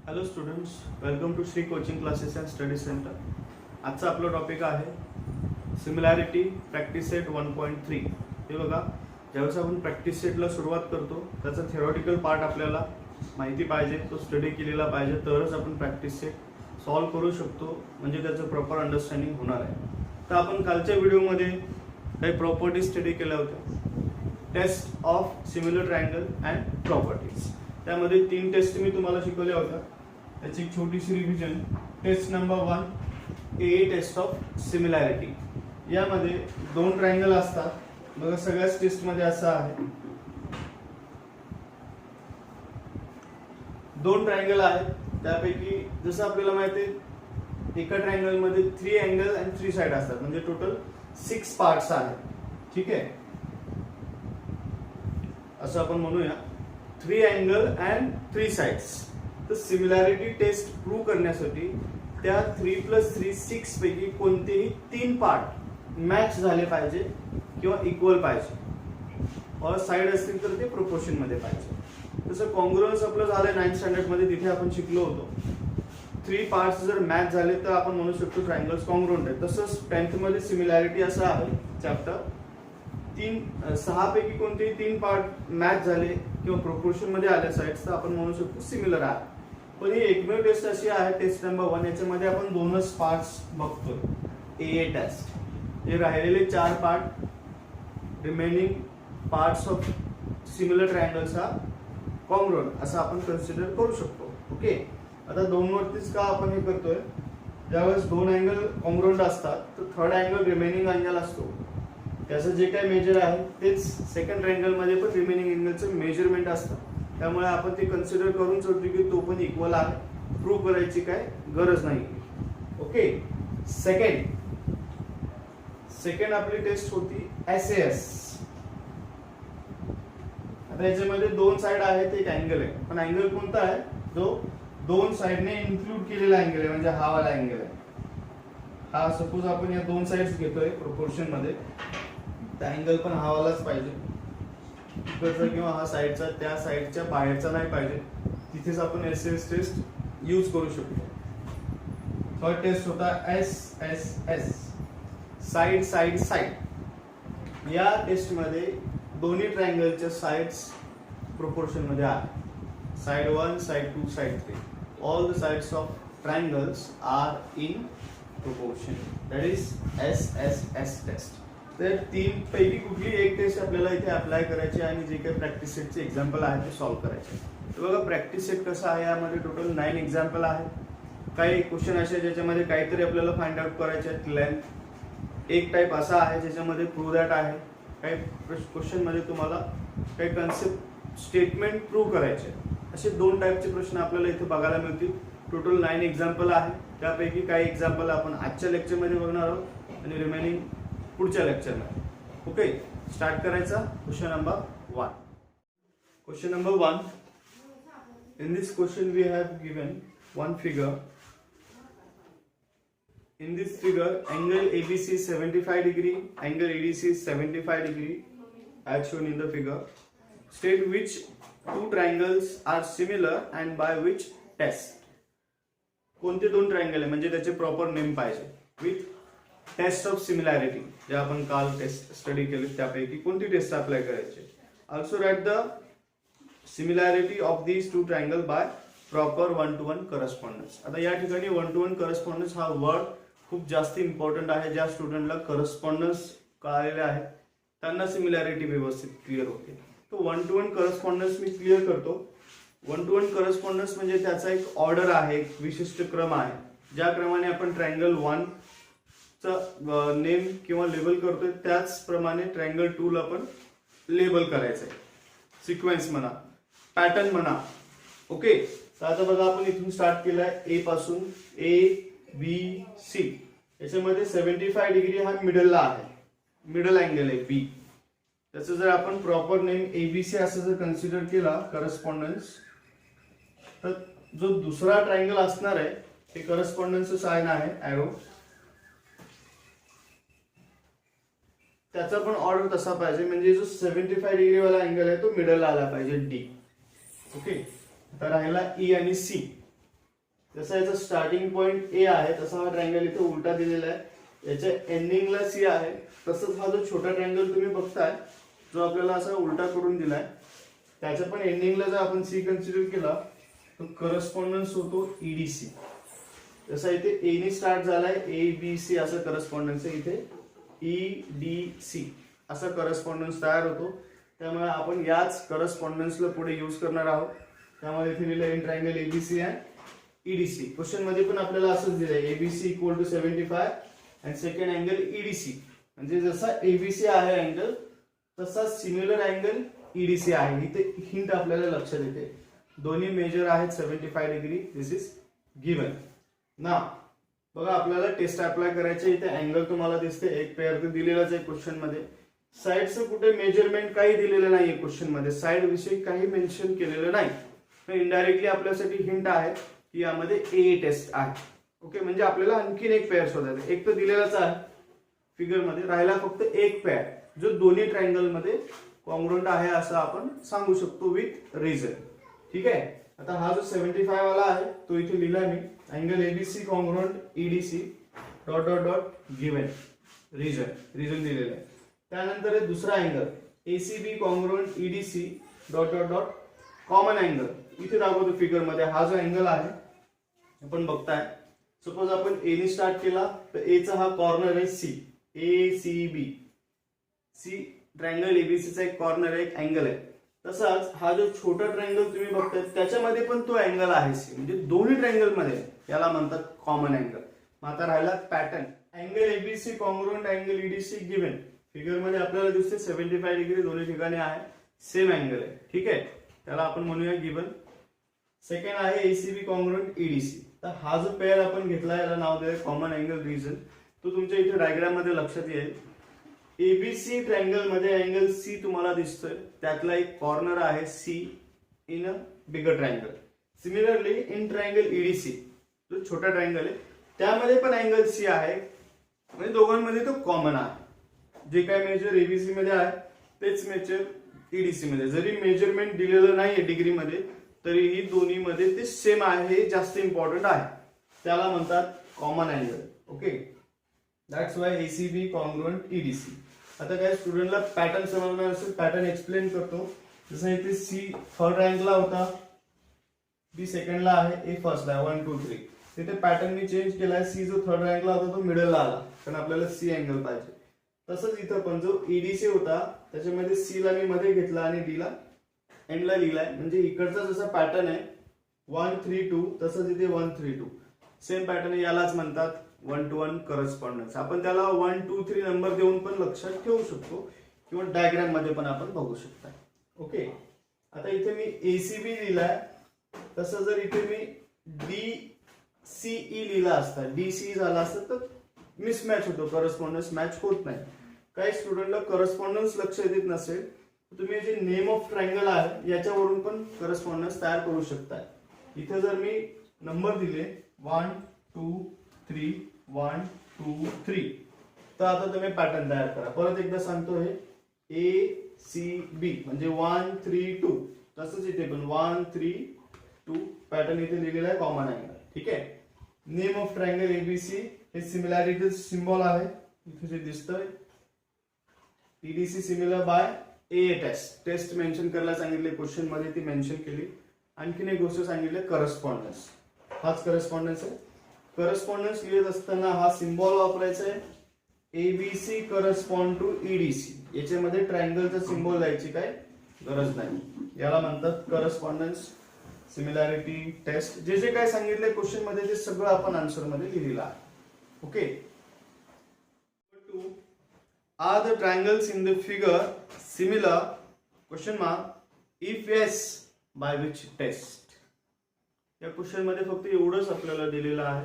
Hello students, welcome to Shri coaching classes and study centre. आजचा आपला topic आहे similarity practice set 1.3. हे बघा, ज्यावेळेस आपण प्रॅक्टिस सेटला सुरुवात करतो त्याचा थेरॉटिकल पार्ट आपल्याला माहिती पाहिजे, तो स्टडी केलेला पाहिजे, तरच आपण प्रॅक्टिस सेट सॉल्व करू शकतो, म्हणजे त्याचं प्रॉपर अंडरस्टँडिंग होणार आहे. तर आपण कालच्या व्हिडिओमध्ये काही प्रॉपर्टीज स्टडी केल्या होत्या, test of similar triangle and properties. त्यामध्ये 3 टेस्ट मी तुम्हाला शिकवल्या होत्या. त्याची एक छोटीशी revision. Test number 1, A test of similarity. यामध्ये 2 ट्रायंगल असतात. बघा, सगळ्याच टेस्टमध्ये असं आहे, 2 ट्रायंगल आहेत. त्यापैकी जसं आपल्याला माहिती आहे, एका ट्रायंगलमध्ये 3 अँगल आणि 3 साइड असतात, म्हणजे टोटल 6 पार्ट्स आहेत. ठीक आहे, असं आपण म्हणूया, 3 अँगल अँड 3 साइड्स. तर सिमिलॅरिटी टेस्ट प्रूव्ह करण्यासाठी त्या 3+3 6 पैकी कोणतेही 3 पार्ट मॅच झाले पाहिजे किंवा इक्वल पाहिजे, और साइड असतील तर ते प्रोपोर्शन मध्ये पाहिजे. तसं कॉन्ग्रुअन्स आपलं झालंय 9th स्टँडर्ड मध्ये, तिथे आपण शिकलो होतो 3 पार्ट्स जर मॅच झाले तर आपण म्हणू शकतो ट्रायंगल्स कॉन्ग्रुअंट आहे. तसंच 10th मध्ये सिमिलॅरिटी असं आहे चॅप्टर, 6 पैकी कोणतेही 3 पार्ट मॅच झाले किंवा प्रोपोर्शन मध्ये आले साइड्स, तर आपण म्हणू शकतो सिमिलर आहे. पण ही एकमेव टेस्ट अशी आहे, टेस्ट नंबर 1, याच्यामध्ये आपण 2च पार्ट्स बघतोय. ए टेस्ट, हे राहिलेले 4 part, remaining parts of similar triangles हा कॉन्ग्रुअंट असं आपण कन्सिडर करू शकतो. ओके, आता 2 वरतीच का आपण हे करतोय, ज्यावेळेस 2 अँगल कॉन्ग्रुअंट असतात तर 3rd अँगल रिमेनिंग अँगल असतो, त्याचं जे काय मेजर आहे तेच सेकंड ट्रायंगल मध्ये पण रिमेनिंग अँगलचं मेजरमेंट असतं. त्यामुळे आपण ते कन्सिडर करून सोडतो की तो पण इक्वल आहे, प्रूव्ह करायची काय गरज नाही. ओके, सेकंड आपली टेस्ट होती SAS. आता याच्यामध्ये 2 साइड आहेत, एक अँगल आहे, पण अँगल कोणता आहे, जो 2 साइडने इन्क्लूड केलेला अँगल आहे, म्हणजे हा वाला अँगल आहे. हा सपोज आपण या 2 साइड्स घेतोय प्रोपोर्शन मध्ये, त्या अँगल पण हा वालाच पाहिजे, इकडचा किंवा हा साइडचा त्या साइडच्या बाहेरचा नाही पाहिजे. तिथेच आपण SAS टेस्ट यूज करू शकतो. थर्ड टेस्ट होता SSS, साइड साइड साइड. या टेस्ट मध्ये दोन्ही ट्रायंगलच्या साइड्स प्रोपोर्शन मध्ये आहेत. Side 1, side 2, side 3, all the sides of triangles are in proportion. That is SSS test. तर 3 पैकी कुठली एक टेस्ट आपल्याला इथे अप्लाय करायची आणि जे काही प्रॅक्टिस सेटचे एक्झाम्पल आहे ते सॉल्व्ह करायचे. तर बघा, प्रॅक्टिस सेट कसं आहे, यामध्ये टोटल 9 एक्झाम्पल आहेत. काही क्वेश्चन असे ज्याच्यामध्ये काहीतरी आपल्याला फाइंड आउट करायचे आहेत, लेंथ. एक टाइप असा आहे ज्याच्यामध्ये प्रूव्ह दॅट आहे. काही क्वेश्चन मध्ये तुम्हाला काही कन्सेप्ट स्टेटमेंट प्रूव्ह करायचे. असे 2 टाइपचे प्रश्न आपल्याला इथे बघायला मिळतील. टोटल 9 एक्झाम्पल आहे. त्यापैकी काही एक्झाम्पल आपण आजच्या लेक्चरमध्ये बघणार आहोत आणि रिमेनिंग पुढच्या लेक्चरमध्ये. ओके, स्टार्ट करायचा. Question number 1. Question number 1. In this question we have given one figure. In this figure, angle ABC is 75 degree, angle ADC is 75 degree, as shown in the figure. State which 2 triangles are similar and by which test. कोणते 2 triangle आहे, म्हणजे त्याचे proper name पाहिजे. With taste of similarity, जे आपण काल taste study केले त्यापैकी कोणती टेस्ट अप्लाय करायची. Also write the similarity of these 2 triangle by proper 1-to-1 correspondence. आता या ठिकाणी 1-to-1 करस्पॉन्डन्स हा वर्ड खूप जास्त इम्पॉर्टंट आहे. ज्या स्टुडंटला करस्पॉन्डन्स कळालेले आहे त्यांना सिमिलॅरिटी व्यवस्थित क्लिअर होते. तो 1-to-1 करस्पॉन्डन्स मी क्लिअर करतो. 1-to-1 करस्पॉन्डन्स म्हणजे त्याचा एक ऑर्डर आहे, एक विशिष्ट क्रम आहे. ज्या क्रमाने आपण ट्रायंगल 1 नेम किंवा लेबल करतोय त्याचप्रमाणे ट्रायंगल 2 ला पण लेबल करायचंय. सिक्वेन्स म्हणा, पॅटर्न म्हणा. ओके, तर आता बघा, आपण इथून स्टार्ट केलाय ए पासून, ABC. याच्यामध्ये 75 डिग्री हा मिडलला आहे, मिडल अँगल आहे B. त्याचं जर आपण प्रॉपर नेम ABC असं जर कन्सिडर केला करस्पॉन्डन्स, तर जो दुसरा ट्रायंगल असणार आहे ते करस्पॉन्डन्सचं साइन आहे एरो, त्याचा पण ऑर्डर तसा पाहिजे, म्हणजे जो 75 डिग्री वाला अँगल आहे तो मिडलला आला पाहिजे D. ओके, तर राहिला E आणि C. जसं याचा स्टार्टिंग पॉइंट ए आहे तसा हा ट्रायंगल इथे उलटा दिलेला आहे, याच्या एंडिंगला सी आहे. तसंच हा जो छोटा ट्रायंगल तुम्ही बघताय जो आपल्याला असा उलटा करून दिलाय त्याच्या पण एंडिंगला जर आपण सी कन्सिडर केला तर करस्पॉन्डन्स होतो ईडीसी. जसा इथे ए ने स्टार्ट झालाय ए बी सी असं करस्पॉन्डन्स आहे, इथे ईडीसी असा करस्पॉन्डन्स तयार होतो. त्यामुळे आपण याच करस्पॉन्डन्सला पुढे यूज करणार आहोत. त्यामध्ये इथे लिहिलं in triangle ABC and EDC. Question मध्ये पण आपल्याला असंच दिलंय ABC equal to 75 and second angle EDC. म्हणजे जसा एबीसी आहे अँगल तसा सिमिलर अँगल ईडीसी आहे. इथे हिंट आपल्याला लक्षात येते, दोन्ही मेजर आहेत 75 डिग्री. This is given. ना बघा आपल्याला टेस्ट अप्लाय करायचे. इथे अँगल तुम्हाला दिसते एक पेअर तर दिलेलाच आहे क्वेश्चन मध्ये. साइडचं कुठे मेजरमेंट काही दिलेलं नाहीये क्वेश्चन मध्ये, साइड विषयी काही मेन्शन केलेलं नाही. इनडायरेक्टली आपल्यासाठी हिंट आहे की यामध्ये ए टेस्ट आहे. ओके, म्हणजे आपल्याला आणखीन एक पेअर शोधायचा. एक तर दिलेलाच आहे फिगर मध्ये, राहिला फक्त एक पेअर जो दोन्ही ट्रायंगल मध्ये कॉन्ग्रुएंट आहे असं आपण सांगू शकतो विथ रिझन. ठीक आहे. आता हा जो 75 वाला आहे तो इथे लिहिला मी, angle ABC congruent EDC dot dot dot given reason दिलेलं आहे. त्यानंतर आहे दुसरा angle ACB congruent EDC dot dot dot common angle. इथे दाखवतो फिगर मध्ये हा जो अँगल आहे आपण बघताय. सपोज आपण ए ने स्टार्ट केला तर ए चा हा कॉर्नर आहे सी, ए सी बी. सी ट्रायंगल एबीसीचा एक कॉर्नर आहे, एक अँगल आहे. तसाच हा जो छोटा ट्रायंगल तुम्ही बघताय त्याच्यामध्ये पण तो अँगल आहे सी, म्हणजे दोन्ही ट्रायंगल मध्ये याला म्हणतात कॉमन अँगल. मग आता राहिला pattern angle ABC congruent angle EDC given. Figure मध्ये आपल्याला दिसते 75 डिग्री दोन्ही ठिकाणी आहे, सेम अँगल आहे. ठीक आहे, त्याला आपण म्हणूया गिवन. सेकंड आहे एसीबी कॉन्ग्रुएंट ईडीसी. तर हा जो पेअर आपण घेतला याला नाव दिले कॉमन अँगल रिजन. तो तुमच्या इथे डायग्राम मध्ये लक्षात येईल. एबीसी ट्रायंगल मध्ये अँगल सी तुम्हाला दिसतोय, त्यातला एक कॉर्नर आहे C in a bigger triangle. Similarly in triangle EDC जो छोटा ट्रायंगल आहे त्यामध्ये पण अँगल सी आहे, म्हणजे दोघांमध्ये तो कॉमन आहे. जे काय मेजर एबीसी मध्ये आहे तेच मेजर ईडीसी मध्ये. जरी मेजरमेंट दिलेलं नाहीये डिग्री मध्ये तरीही दोन्ही मध्ये ते सेम आहे, हे जास्त इम्पॉर्टंट आहे. त्याला म्हणतात common angle. Okay, that's why ACB congruent EDC. आता काय स्टुडंटला पॅटर्न समजणार असेल, पॅटर्न एक्सप्लेन करतो. जसं इथे सी थर्ड रँकला होता, बी सेकंडला आहे, ए फर्स्टला 1 2 3. तिथे पॅटर्न मी चेंज केलाय. सी जो थर्ड रँकला होता तो मिडलला आला कारण आपल्याला सी अँगल पाहिजे. तसंच इथं पण जो ईडीसी होता त्याच्यामध्ये सी ला मी मध्ये घेतला आणि डी ला एंडला लिहिलाय. म्हणजे इकडचा जसा पॅटर्न आहे 1 3 2 तसंच इथे 1 3 2 सेम पॅटर्न. यालाच म्हणतात 1 to 1 करस्पॉन्डन्स. आपण त्याला 1 2 3 नंबर देऊन पण लक्षात ठेवू शकतो किंवा डायग्राम मध्ये पण आपण बघू शकता. ओके, आता इथे मी एसीबी लिहिलाय, तसं जर इथे मी डीसीई लिहिला असता, डीसी झाला असतं तर मिसमॅच होतो, करस्पॉन्डन्स मॅच होत नाही. काही स्टुडंटला करस्पॉन्डन्स लक्षात येत नसेल तुम्ही जे नेम ऑफ ट्रायंगल आहे याच्यावरून पण करस्पॉन्डन्स तयार करू शकताय. इथे जर मी नंबर दिले 1 2 3 1 2 3 तर आता तुम्ही पॅटर्न तयार करा. परत एकदा सांगतो, हे ए सी बी म्हणजे 1 3 2. तसंच इथे पण 1 3 2 पॅटर्न इथे लिहिलेला आहे कॉमन अँगल. ठीक आहे. नेम ऑफ ट्रायंगल एबीसी हे सिमिलॅरिटी सिम्बॉल आहे इथे जे दिसतंय. EDC similar by A test mention करायला सांगितले क्वेश्चन मध्ये, ती मेन्शन केली. आणखीन एक गोष्ट सांगितली करस्पॉन्डन्स. हाच करस्पॉन्डन्स आहे. करस्पॉन्डन्स लिहित असताना हा सिम्बॉल वापरायचा आहे, एबीसी करस्पॉन्ड टू ईडीसी. याच्यामध्ये ट्रायंगलचा सिम्बॉल द्यायची काय गरज नाही. याला म्हणतात करस्पॉन्डन्स सिमिलॅरिटी टेस्ट. जे जे काय सांगितलंय क्वेश्चन मध्ये ते सगळं आपण आन्सर मध्ये लिहिलेलं आहे. Okay, are the triangles in the figure similar question mark if yes by which test. या क्वेश्चन मध्ये फक्त एवढंच आपल्याला दिलेलं आहे,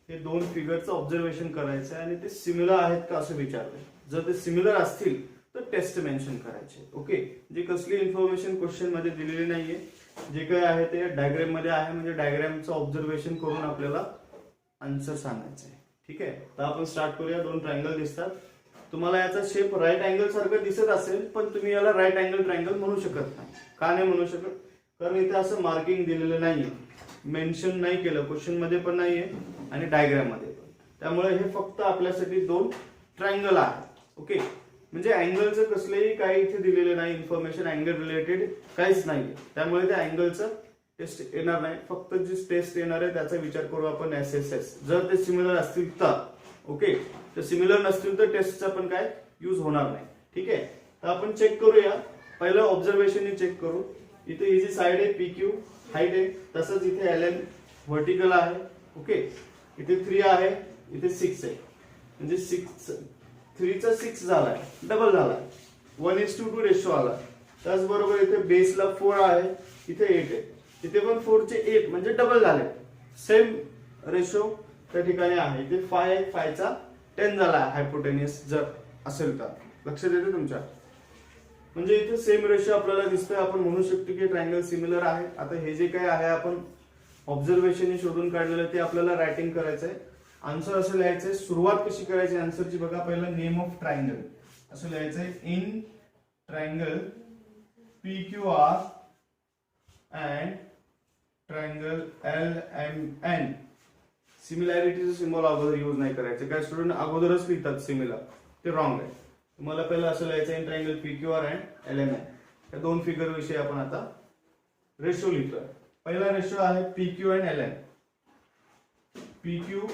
हे दोन फिगरचं ऑब्झर्वेशन करायचं आहे आणि ते सिमिलर आहेत का असं विचारलंय. जर ते सिमिलर असतील तर टेस्ट मेन्शन करायचे. ओके, जे कसली इन्फॉर्मेशन क्वेश्चन मध्ये दिलेली नाहीये, जे काय आहे ते डायग्राम मध्ये आहे, म्हणजे डायग्रामचं ऑब्झर्वेशन करून आपल्याला आन्सर सांगायचं आहे. ठीक आहे, तर आपण स्टार्ट करूया. दोन ट्रायंगल दिसतात तुम्हाला, याचा शेप राईट अँगल सारखं दिसत असेल पण तुम्ही याला राईट अँगल ट्रायंगल म्हणू शकत नाही. का नाही म्हणू शकत, कारण इथे असं मार्किंग दिलेलं नाहीये, मेन्शन नाही केलं, क्वेश्चन मध्ये पण नाहीये आणि डायग्राम मध्ये पण. त्यामुळे हे फक्त आपल्यासाठी दोन ट्रायंगल आहे. ओके, म्हणजे अँगलचं कसलेही काही इथे दिलेलं नाही इन्फॉर्मेशन, अँगल रिलेटेड काहीच नाही. त्यामुळे त्या अँगलचं टेस्ट येणार नाही. फक्त जी टेस्ट येणार आहे त्याचा विचार करू आपण SSS. जर ते सिमिलर असतील तर ओके, तर सिमिलर नसतील तर टेस्टचा पण काय यूज होणार नाही. ठीक आहे, तर आपण चेक करूया. पहिलं ऑब्झर्वेशन चेक करू. इथे ही जी साइड आहे PQ हाईट आहे, तसंच इथे LN व्हर्टिकल आहे. ओके, इथे 3 आहे, इथे 6 आहे, म्हणजे 3 चा 6 झालाय, डबल झालाय, 1:2 रेशो आला. त्याचबरोबर इथे बेसला 4 आहे, इथे 8 आहे, इथे पण 4 चे 8 म्हणजे डबल झाले. सेम रेशो त्या ठिकाणी आहे. इथे 5 आहे, 5 चा 10 झाला हायपोटेनियस जर असेल तर. लक्षात येते तुमच्या? म्हणजे इथे सेम रेशो आपल्याला दिसतोय. आपण म्हणू शकतो की ट्रायंगल सिमिलर आहे. आता हे जे काय आहे आपण ऑब्झर्वेशन शोधून काढलेलं ते आपल्याला रायटिंग करायचंय. आन्सर असं लिहायचंय. सुरुवात कशी करायची आन्सरची बघा. पहिलं नेम ऑफ ट्रायंगल असं लिहायचंय. In triangle PQR and triangle LMN. सिमिलॅरिटीचं सिम्बॉल अगोदर यूज नाही करायचं. काय स्टुडंट अगोदरच लिहितात सिमिलर, ते रॉंग आहे. मला पहिलं असं लिहायचं in triangle PQR and LMN. या दोन फिगर विषयी आपण आता रेशो लिहितोय. पहिला रेशो आहे PQ and LN. PQ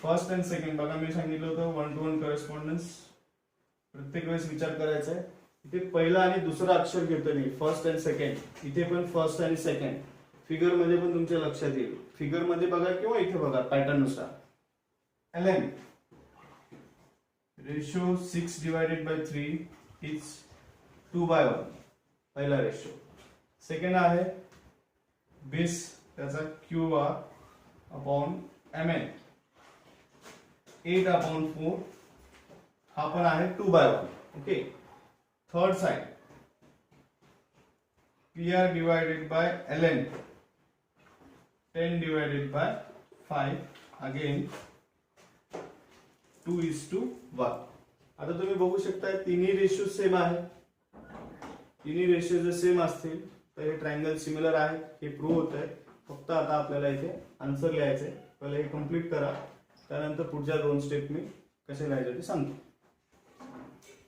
first and second. बघा मी सांगितलं होतं 1-to-1 करस्पॉन्डन्स प्रत्येक वेळेस विचार करायचा आहे. इथे पहिला आणि दुसरा अक्षर घेतो मी, फर्स्ट अँड सेकंड. इथे पण फर्स्ट आणि सेकंड. फिगर मध्ये पण तुमच्या लक्षात येईल. फिगर मध्ये बघा किंवा इथे बघा पॅटर्न नुसार. LN ratio 6/3 is 2/1. पहिला रेशो. सेकंड आहे बेस त्याचा QR अपॉन MN 8/4. हा पण आहे 2/1. Okay. Third side PR divided by LN 10 divided by 5 again 2:1. आता तुम्ही बघू शकता तिन्ही रेशो सेम आहे. तिन्ही रेशो जर सेम असतील तर हे ट्रायंगल सिमिलर आहे, हे प्रूव्ह होत आहे. फक्त आता आपल्याला इथे आन्सर लिहायचंय. पहिले हे कम्प्लीट करा, त्यानंतर पुढच्या दोन स्टेप मी कसे लिहायचे ते सांगतो.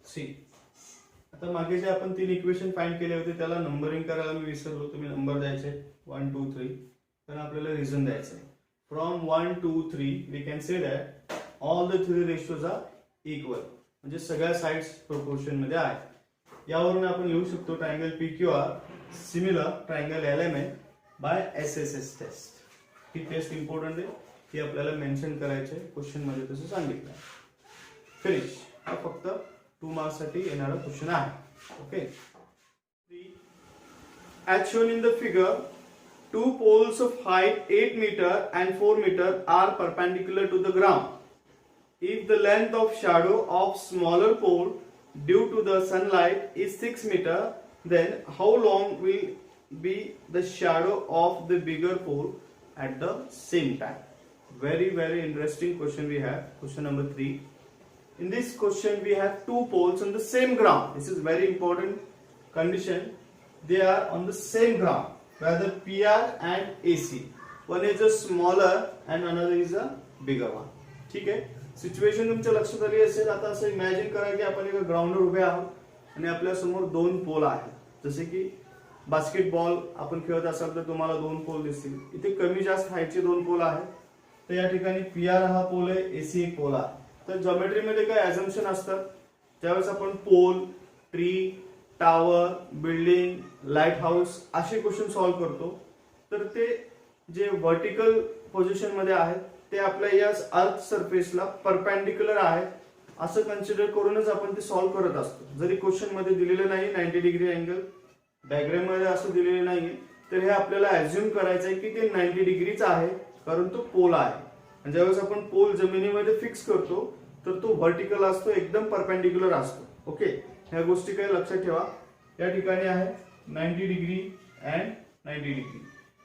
सी, आता मागे जे आपण 3 इक्वेशन फाइंड केले होते त्याला नंबरिंग करायला मी विसरलो. तुम्ही नंबर द्यायचे 1, 2, 3. तर आपल्याला रिझन द्यायचं आहे. From 1, 2, 3 we can say that all the 3 ratios are equal. म्हणजे सगळ्या साइड्स प्रोपोर्शन मध्ये आहेत. यावरून आपण लिहू शकतो triangle PQR similar triangle LMN by SSS test. ही टेस्ट इम्पॉर्टंट आहे, ही आपल्याला मेन्शन करायचे क्वेश्चन मध्ये तसं सांगितलं. फिनिश. हा फक्त 2 मार्क्स साठी येणारा क्वेश्चन आहे. Okay. As shown in the figure, two poles of height 8 meter and 4 meter are perpendicular to the ground. If the length of shadow of smaller pole due to the sunlight is 6 meter, then how long will be the shadow of the bigger pole at the same time? Very interesting question we have. Question number 3. In this question we have two poles on the same ground. This is very important condition. They are on the same ground, whether PR and AC. One is a smaller and another is a bigger one. ठीक आहे. Situation तुमच्या लक्षात आली असेल. आता असं imagine करा की आपण एका ग्राउंडवर उभे आहोत आणि आपल्या समोर 2 पोल आहेत. जसे की बास्केटबॉल आपण खेळत असाल तर तुम्हाला 2 पोल दिसतील. इथे कमी जास्त हाईटचे 2 पोल आहेत. तर या ठिकाणी PR हा पोल आहे, AC एक पोल आहे. तर जॉमेट्री मध्ये काय अझम्पशन असतात. ज्यावेळेस आपण pole, tree, tower, building, light house असे क्वेश्चन सॉल्व्ह करतो तर ते जे व्हर्टिकल पोझिशन मध्ये आहेत ते आपल्या या अर्थ सरफेसला परपेंडिक्युलर आहे असं कन्सिडर करूनच आपण ते सॉल्व्ह करत असतो. जरी क्वेश्चन मध्ये दिलेलं नाही 90 डिग्री अँगल, डायग्राम मध्ये असं दिलेलं नाहीये, तर हे आपल्याला अज्युम करायचं आहे की ते 90 डिग्रीच आहे कारण तो पोल आहे. आणि ज्यावेळेस आपण पोल जमिनीमध्ये फिक्स करतो तर तो व्हर्टिकल असतो, एकदम परपेंडिक्युलर असतो. ओके, ह्या गोष्टी काही लक्षात ठेवा. या ठिकाणी आहे 90 डिग्री अँड 90 डिग्री.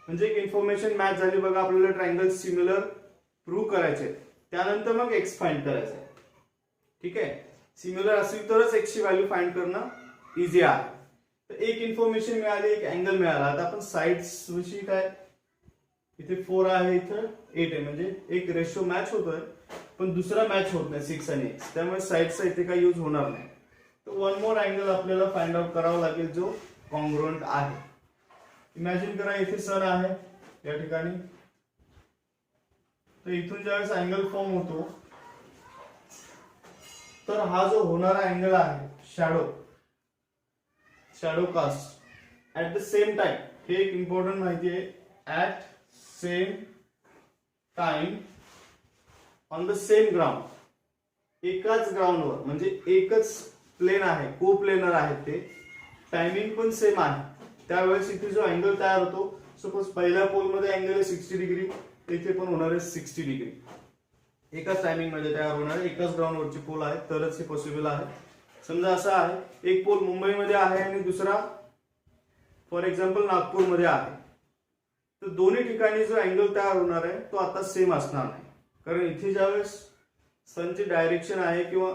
म्हणजे एक इन्फॉर्मेशन मॅच झाली. बघा आपल्याला ट्रायंगल सिमिलर प्रूव्ह करायचे, त्यानंतर मग एक्स फाइंड करायचं आहे. ठीक आहे. सिमिलर असेल तरच एक्स ची व्हॅल्यू फाइंड करणं इझी आहे. तर एक इन्फॉर्मेशन मिळाली, एक अँगल मिळाला. आता आपण साइड्स विषयी काय, इथे 4 आहे, इथं 8 आहे, म्हणजे एक रेशो मॅच होतोय पण दुसरा मॅच होत नाही 6 आणि x, त्यामुळे साइडचा इथे काही यूज होणार नाही. तर वन मोर अँगल आपल्याला फाइंड आउट करावा लागेल जो कॉन्ग्रुएंट आहे. इमॅजिन करा इथे सन आहे या ठिकाणी, तर इथून ज्यावेळेस अँगल फॉर्म होतो तर हा जो होणारा अँगल आहे shadow cast at the same time, हे एक इम्पॉर्टंट माहिती आहे, at same time on the same ground, एकाच ग्राउंडवर, म्हणजे एकच प्लेन आहे, को प्लेनर आहेत ते, टायमिंग पण सेम आहे. त्यावेळेस इथे जो अँगल तयार होतो, सपोज पहिल्या पोलमध्ये अँगल आहे 60 डिग्री, इथे पण होणार आहे 60 डिग्री. एकाच टायमिंग मध्ये तयार होणार आहे, एकाच ग्राउंडवरची पोल आहे, तरच हे पॉसिबल आहे. समजा असं आहे, एक पोल मुंबईमध्ये आहे आणि दुसरा फॉर एक्झाम्पल नागपूरमध्ये आहे, तर दोन्ही ठिकाणी जो अँगल तयार होणार आहे तो आता सेम असणार नाही, कारण इथे ज्यावेळेस सनची डायरेक्शन आहे किंवा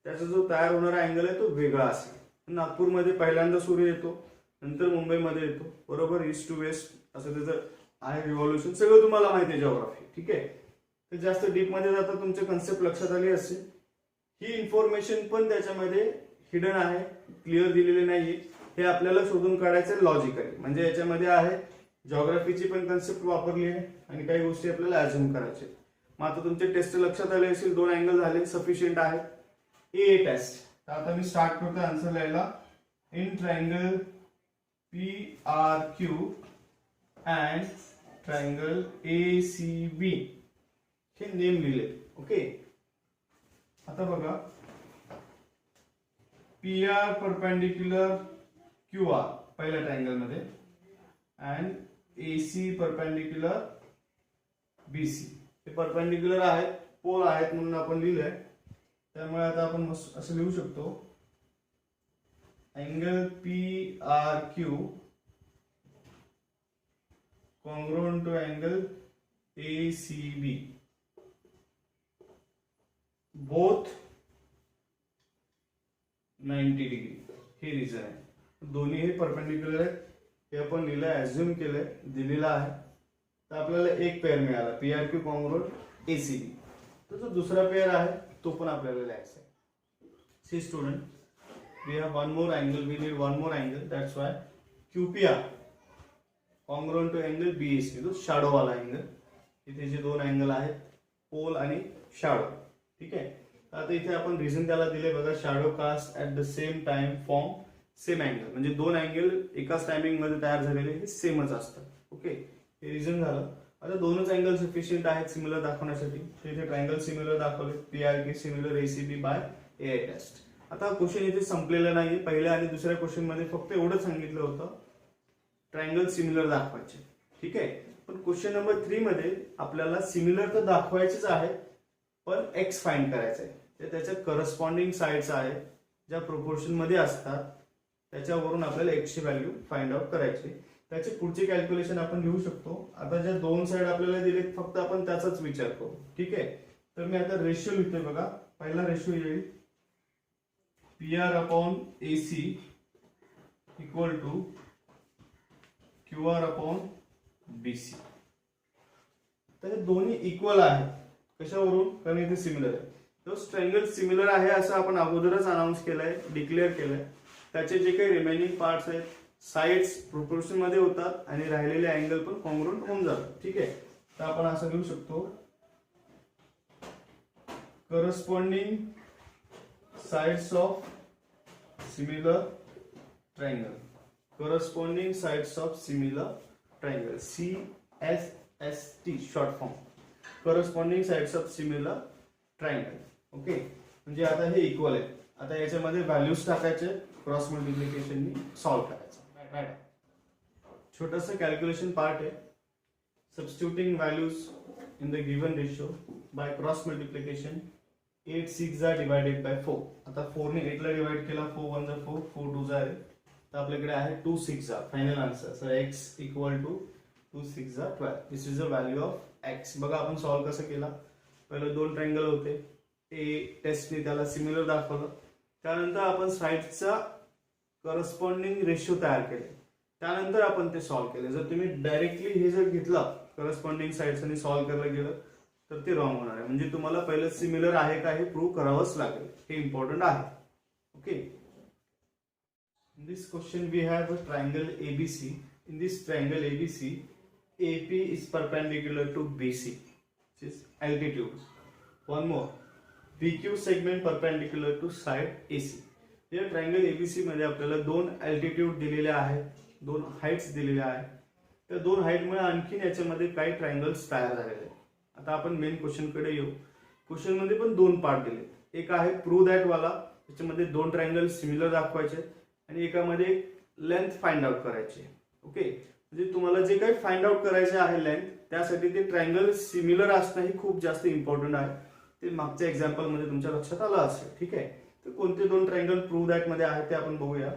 त्याचा जो तयार होणारा अँगल आहे तो वेगळा असेल. नागपूरमध्ये पहिल्यांदा सूर्य येतो, नंतर मुंबईमध्ये येतो, बरोबर, ईस्ट टू वेस्ट असं त्याचं आहे रिव्हॉल्युशन, सगळं तुम्हाला माहिती आहे जिओग्राफी. ठीक आहे, तर जास्त डीप मध्ये जाता तुमचे कन्सेप्ट लक्षात आली असेल. ही इन्फॉर्मेशन पण त्याच्यामध्ये हिडन आहे, क्लिअर दिलेली नाहीये, हे आपल्याला शोधून काढायचं लॉजिकली. म्हणजे याच्यामध्ये आहे जिओग्राफीची पण कन्सेप्ट वापरली आहे आणि काही गोष्टी आपल्याला अज्युम करायचे. मग आता तुमचे टेस्ट लक्षात आले असेल, 2 अँगल झाले, सफिशियंट आहे. ए टेस्ट. तर आता मी स्टार्ट करतो आन्सर लिहायला. In triangle PRQ and triangle ACB हे नेम लिहिले. ओके, आता बघा, PR परपेंडिक्युलर QR पहिल्या ट्रायंगल मध्ये अँड AC परपेंडिक्युलर BC. हे परपेंडिक्युलर आहेत, पोल आहेत म्हणून आपण लिहिलंय. त्यामुळे आता आपण असं लिहू शकतो, angle PRQ congruent to angle ACB both 90 degree. हे रिझन आहे, दोन्ही हे परपेंडिक्युलर आहेत, हे आपण लिहिलंय, अज्युम केलंय, दिलेलं आहे. तर आपल्याला एक पेअर मिळाला, PRQ congruent ACB. तर जो दुसरा पेअर आहे तो पण आपल्याला लिहायचा आहे. See student, we have one more angle, we need one more angle, that's why QPR congruent to angle BAC, जो शॅडो वाला अँगल. इथे जे 2 अँगल आहेत, पोल आणि शॅडो. ठीक आहे, आता इथे आपण रिझन त्याला दिले बघा, shadow cast at the same time form same angle, म्हणजे 2 अँगल एकाच टायमिंग मध्ये तयार झालेले हे सेमच असतात. ओके, हे रिझन झालं. आता 2च अँगल सफिशियंट आहेत सिमिलर दाखवण्यासाठी. इथे ट्रायंगल सिमिलर दाखवले, PRQ similar ACB by AI test. आता क्वेश्चन इथे संपलेला नाही, पहिल्या आणि दुसऱ्या क्वेश्चन मध्ये फक्त एवढंच सांगितलं होतं, ट्रायंगल सिमिलर दाखवायचे. ठीक आहे, पण क्वेश्चन नंबर 3 मध्ये आपल्याला सिमिलर तर दाखवायचेच आहेत, पण एक्स फाइंड करायचं आहे. ते त्याच्या करस्पॉन्डिंग साइड्स आहेत ज्या प्रोपोर्शन मध्ये असतात, त्याच्यावरून आपल्याला एक्सची व्हॅल्यू फाइंड आउट करायची. त्याचे पुढचे कॅल्क्युलेशन आपण लिहू शकतो. आता ज्या 2 साइड आपल्याला दिलेत फक्त आपण त्याचाच विचार करू. ठीक आहे, तर मी आता रेशिओ लिहितोय बघा. पहिला रेशिओ येईल PR upon AC equal to QR upon BC. तर हे दोन्ही इक्वल आहेत. कशावरून? कारण इथे सिमिलर आहे. तो ट्रायंगल सिमिलर आहे असं आपण अगोदरच अनाउन्स केलंय, डिक्लेअर केलंय. त्याचे जे काही रिमेनिंग पार्ट्स आहेत, साइड्स प्रोपोर्शन मध्ये होतात आणि राहिलेले अँगल पण कॉन्ग्रुएंट होऊन जातात. ठीक आहे, तर आपण असं लिहू शकतो, corresponding sides of similar triangle, corresponding sides of similar triangle, CSST short form, corresponding sides of similar triangle. Okay, म्हणजे आता हे इक्वल आहे. आता याच्यामध्ये व्हॅल्यूज टाकायचे, क्रॉस मल्टिप्लिकेशननी सॉल्व्ह करायचं. छोटंसं कॅल्क्युलेशन पार्ट आहे. Substituting values in the given ratio by cross multiplication. 8 6 divided by 4. आता 4 ने 8 ला डिवाइड केला, 4 1 4, 4 2 आहे. तर आपल्याकडे आहे 2 6 final answer. So x equal to 2 6 12. This is the value of x. बघा आपण सॉल्व्ह कसं केला. पहिले 2 ट्रायंगल होते, ए टेस्टने त्याला सिमिलर दाखवलं. त्यानंतर आपण साइडचा करस्पॉन्डिंग रेशो तयार केले, त्यानंतर आपण ते सॉल्व्ह केले. जर तुम्ही डायरेक्टली हे जर घेतलं करस्पॉन्डिंग साइड्स आणि सॉल्व्ह करायला गेलं तर ते रॉंग होणार आहे. म्हणजे तुम्हाला पहिलं सिमिलर आहे का हे प्रूव्ह करावंच लागेल, हे इम्पॉर्टंट आहे. Okay. In this question we have a triangle ABC. In this triangle ABC, AP is perpendicular to BC, which is altitude. One more, PQ segment perpendicular to side AC. या triangle ABC मध्ये आपल्याला दोन altitude दिलेले आहेत, दोन Heights दिलेल्या आहेत. त्या दोन हाइटमुळे आणखीन याच्यामध्ये काही ट्रायंगल्स तयार झालेले आहेत. आता आपण मेन क्वेश्चन कडे येऊ. क्वेश्चन मध्ये पण दोन पार्ट दिले. एक आहे प्रूव्ह दॅट वाला, त्याच्यामध्ये दोन ट्रायंगल सिमिलर दाखवायचे आणि एकामध्ये लेंथ फाइंड आउट करायची. ओके. म्हणजे तुम्हाला जे काही फाइंड आउट करायचे आहे लेंथ, त्यासाठी ते ट्रायंगल सिमिलर असणं ही खूप जास्त इम्पॉर्टंट आहे. ते मागच्या एक्झाम्पल मध्ये तुमच्या लक्षात आलं असेल. ठीक आहे. तर कोणते दोन ट्रायंगल प्रूव्ह दॅट मध्ये आहेत ते आपण बघूया.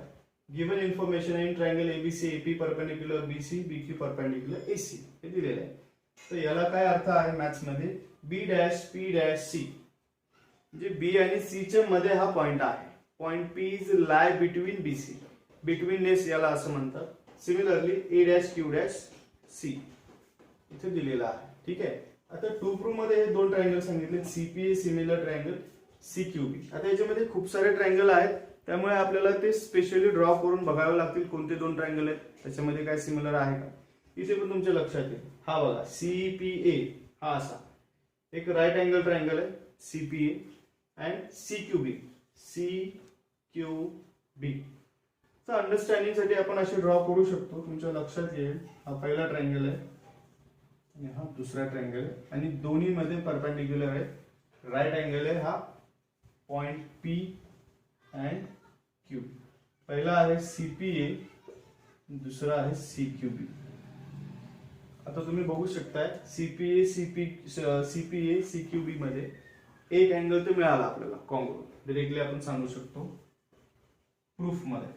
Given information in triangle ABC, AP perpendicular BC, BQ perpendicular AC हे दिलेलं आहे. तर याला काय अर्थ आहे मॅथ्स मध्ये, B dash P dash C, म्हणजे बी आणि सी च्या मध्ये हा पॉइंट आहे. Point P is lie between BC, betweenness याला असं म्हणतात. Similarly A dash Q dash C इथे दिलेला आहे. ठीक आहे. आता टू प्रूव्ह मध्ये हे दोन ट्रायंगल सांगितले, सीपीए सिमिलर ट्रायंगल, सीक्यूबी. आता याच्यामध्ये खूप सारे ट्रायंगल आहेत, त्यामुळे आपल्याला ते स्पेशली ड्रॉ करून बघावे लागतील कोणते दोन ट्रायंगल आहेत, त्याच्यामध्ये काय सिमिलर आहे का. इथे पण तुमच्या लक्षात येईल. हा बघा सीपीए, हा असा एक राईट अँगल ट्रायंगल आहे सीपीए अँड सीक्यूबी, सीक्यूबी. तर अंडरस्टँडिंग साठी आपण असे ड्रॉ करू शकतो. तुमच्या लक्षात येईल हा पहिला ट्रायंगल आहे आणि हा दुसरा ट्रायंगल आहे आणि दोन्ही मध्ये परपेंडिक्युलर आहे. राईट अँगल आहे हा पॉइंट पी अँड क्यू. पहिला आहे सीपीए, दुसरा आहे सीक्यूबी. आता तुम्ही बघू शकताय सीपीए सीक्यूबी मध्ये एक अँगल तर मिळाला आपल्याला कॉन्ग्रुएंट. डायरेक्टली आपण सांगू शकतो प्रूफ मध्ये.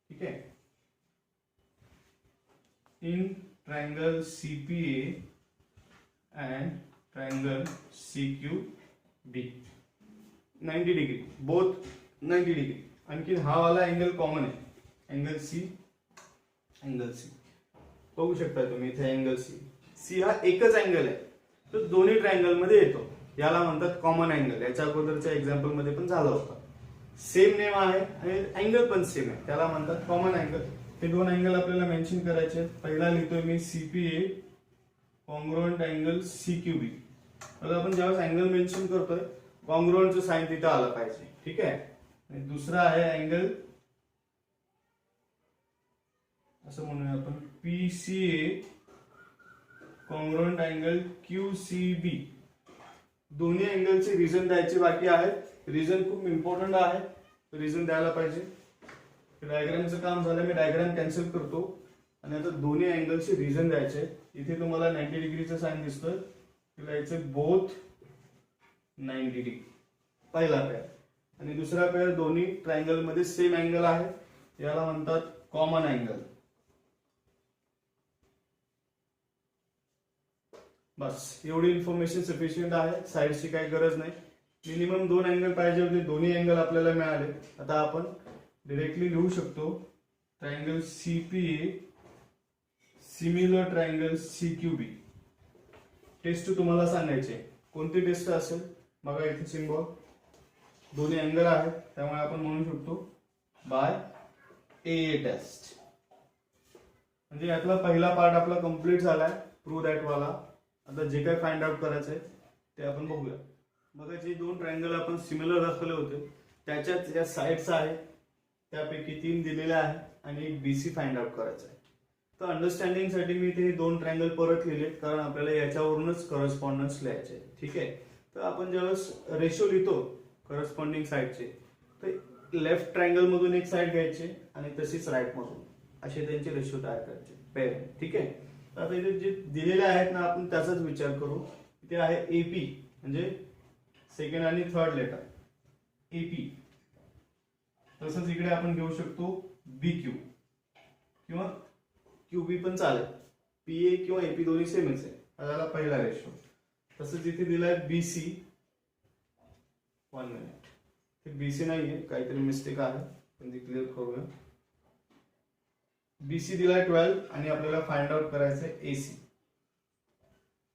ठीक आहे. In triangle CPA and triangle CQB 90 degree, both 90 degree. आणखी हा वाला अँगल कॉमन आहे, अँगल सी, अँगल सी बघू शकता तुम्ही इथे. अँगल सी, सी हा एकच अँगल आहे, तो दोन्ही ट्रायंगल मध्ये येतो. याला म्हणतात कॉमन अँगल. याच्या अगोदरच्या एक्झाम्पल मध्ये पण झालं होतं. सेम नेम आहे आणि अँगल पण सेम आहे, त्याला म्हणतात कॉमन अँगल. हे दोन अँगल आपल्याला मेन्शन करायचे. पहिला लिहितोय मी सीपीए कॉन्ग्रुएंट अँगल सीक्यूबी. आता आपण ज्यावेळेस अँगल मेन्शन करतोय कॉन्ग्रुएंटचं साइन तिथं आलं पाहिजे. ठीक आहे. आणि दुसरा आहे अँगल, असं म्हणूया आपण पीसीए कॉन्ग्रुएंट अँगल क्यूसीबी. दोन्ही अँगलचे रिझन द्यायचे बाकी आहेत. रिझन खूप इम्पॉर्टंट आहे, रिझन द्यायला पाहिजे. डायग्रामचं काम झालं, मी डायग्राम कॅन्सल करतो आणि आता दोन्ही अँगलचे रिझन द्यायचे. इथे तुम्हाला 90 डिग्रीचं साइन दिसतोय, लिहायचे बोथ 90 डिग्री पहिला पेअर. आणि दुसरा पेअर दोन्ही ट्रायंगल मध्ये सेम अँगल आहे, याला म्हणतात कॉमन अँगल. बस एवढी इन्फॉर्मेशन सफिशियंट आहे. साइडची काही गरज नाही. मिनिमम दोन अँगल पाहिजे होते, दोन्ही अँगल आपल्याला मिळाले. आता आपण डायरेक्टली लिहू शकतो triangle CPA similar triangle CQB. Test तुम्हाला सांगायचे, कोणती टेस्ट असेल बघा. इथे सिम्बॉल दोन्ही अँगल आहेत, त्यामुळे आपण म्हणू शकतो बाय ए टेस्ट. म्हणजे यातला पहिला पार्ट आपला कंप्लीट झालाय, प्रूव्ह दॅट वाला. आता जे काही फाइंड आउट करायचंय ते आपण बघूया. बघा, जे दोन ट्रायंगल आपण सिमिलर दाखवले होते त्याच्यात या साइड्स आहेत, त्यापैकी 3 दिलेले आहे आणि एक बीसी फाइंड आउट करायचा आहे. तर अंडरस्टँडिंग साठी मी ते दोन ट्रायंगल परत लिहिले, कारण आपल्याला याच्यावरूनच करस्पॉन्डन्स लिहायचे. ठीक आहे. तर आपण ज्यावेळेस रेशो लिहितो करस्पॉन्डिंग साइडचे, तर लेफ्ट ट्रायंगल मधून एक साइड घ्यायचे आणि तशीच राईट मधून, असे त्यांचे रेशो तयार करायचे पेअर. ठीक आहे. तर आता इथे जे दिलेले आहेत ना, आपण त्याचाच विचार करू. इथे आहे एपी, म्हणजे सेकंड आणि थर्ड लेटर एपी. तसंच इकडे आपण घेऊ शकतो बीक्यू किंवा क्यूबी पण चालेल. पीए किंवा एपी दोन्ही सेमच आहे, त्याला पहिला रेशो. तसंच इथे दिलाय बीसी. 1 मिनिट. ते बीसी नाहीये, काहीतरी मिस्टेक आहे, पण ती क्लिअर करूया. बीसी दिलाय 12 आणि आपल्याला फाइंड आउट करायचंय एसी.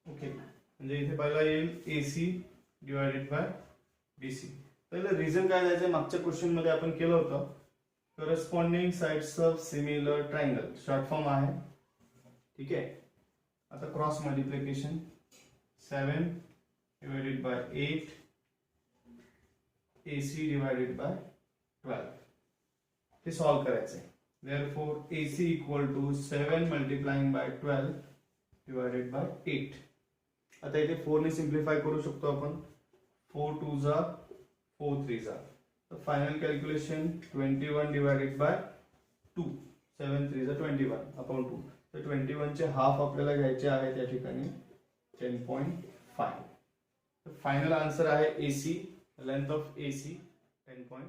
ओके, म्हणजे इथे पहिला येईल एसी डिवायडेड बाय बीसी. पहिलं रिझन काय द्यायचं, मागच्या क्वेश्चन मध्ये आपण केलं होतं, corresponding sides of similar triangle, short form आहे. ठीक आहे, आता cross multiplication 7 divided by 8 AC divided by 12 हे सॉल्व करायचंय. Therefore AC equal to 7 multiplying by 12 divided by 8. आता इथे 4 ने सिम्प्लिफाय करू शकतो आपण. 4 2 जा 4 3 जा. तर फायनल कॅल्क्युलेशन 21 डिवायडेड बाय 2. 7 3 जा 21 अपॉन 2. तर 21 चे हाफ आपल्याला घ्यायचे आहे त्या ठिकाणी 10.5. तर फायनल आन्सर आहे AC, लेंथ ऑफ AC 10.5.